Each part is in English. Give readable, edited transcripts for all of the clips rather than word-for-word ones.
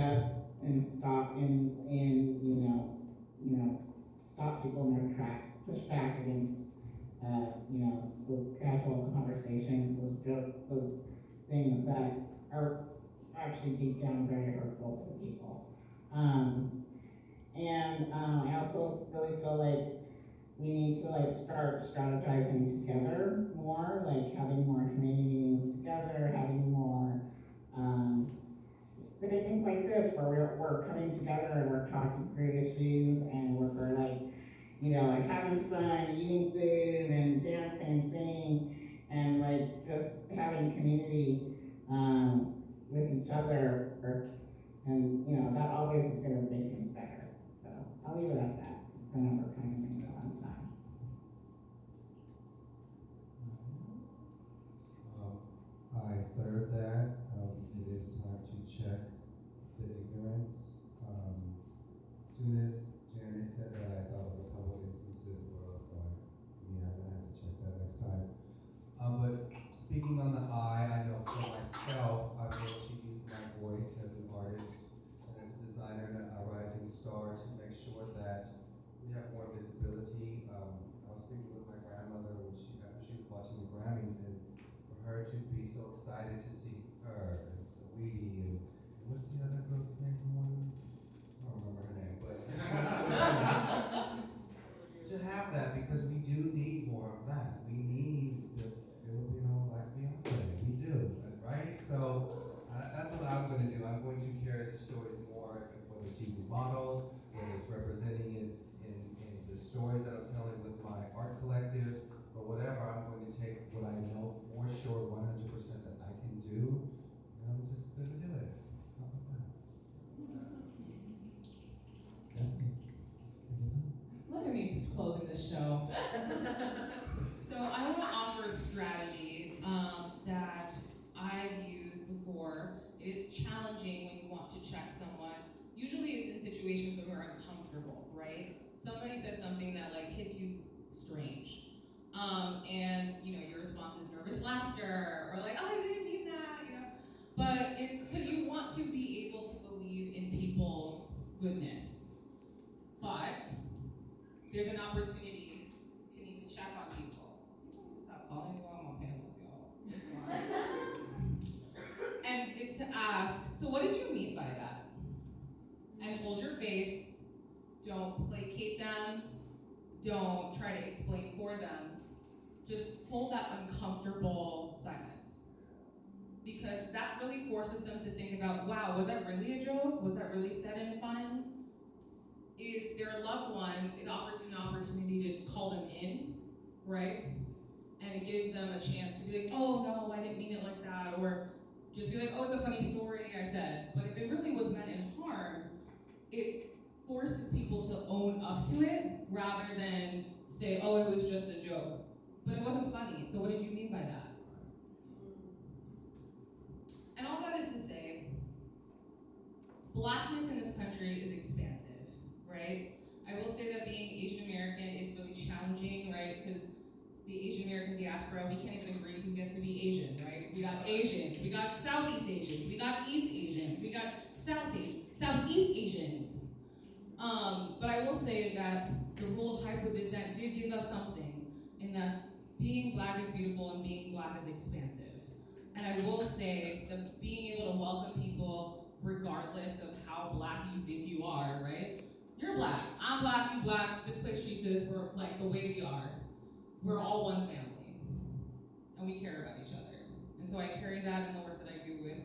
up and stop stop people in their tracks, push back against, those casual conversations, those jokes, those things that are actually deep down very hurtful to people. I also really feel like we need to start strategizing together more, like having more community meetings together, having more things like this where we're coming together and we're talking through issues and we're like having fun, eating food and dancing, singing, and just having community with each other, and that always is going to make things better. So I'll leave it at that. It's been over kind of a long time. I third that. It is time to check the ignorance. As soon as Janet said that, I thought of a couple instances where I was like, yeah, I'm gonna have to check that next time. But speaking on the I know for myself, I'm going to use my voice as an artist and as a designer and a rising star to make sure that we have more visibility. I was speaking with my grandmother when she was watching the Grammys, and for her to be so excited to see her and Saweetie and what's the other girl's name? I don't remember her name, but to have that, because we do need more of that. We need the Filipino like Beyonce. We do, right? So that's what I'm going to do. I'm going to carry the stories more, whether it's using models, whether it's representing it in the stories that I'm telling with my art collectives, or whatever. I'm going to take what I know for sure 100% that I can do, and I'm just going to do it. How about that? Stephanie? Look at me closing the show. So I want to offer a strategy that I've used before. It is challenging when you want to check someone. Usually it's in situations when we're uncomfortable, right? Somebody says something that hits you strange. And your response is nervous laughter, or oh, I didn't mean that, But because you want to be able to believe in people's goodness. But there's an opportunity to need to check on people. Stop calling me while I'm on panels, y'all. And it's to ask, so what did you mean by that? And hold your face. Don't placate them. Don't try to explain for them. Just hold that uncomfortable silence. Because that really forces them to think about, wow, was that really a joke? Was that really said in fun? If they're a loved one, it offers you an opportunity to call them in, right? And it gives them a chance to be like, oh no, I didn't mean it like that, or just be like, oh, it's a funny story I said. But if it really was meant in harm, it forces people to own up to it rather than say, oh, it was just a joke. But it wasn't funny, so what did you mean by that? And all that is to say, Blackness in this country is expansive, right? I will say that being Asian American is really challenging, right? Because the Asian American diaspora, we can't even agree who gets to be Asian, right? We got Asians, we got Southeast Asians, we got East Asians, we got Southeast Asians. But I will say that the rule of hyper-descent did give us something, in that being Black is beautiful and being Black is expansive. And I will say that being able to welcome people regardless of how Black you think you are, right? You're Black, I'm Black, you Black, this place treats us, we're the way we are. We're all one family, and we care about each other. And so I carry that in the work that I do with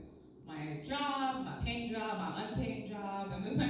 my job, my paying job, my unpaid job, and with my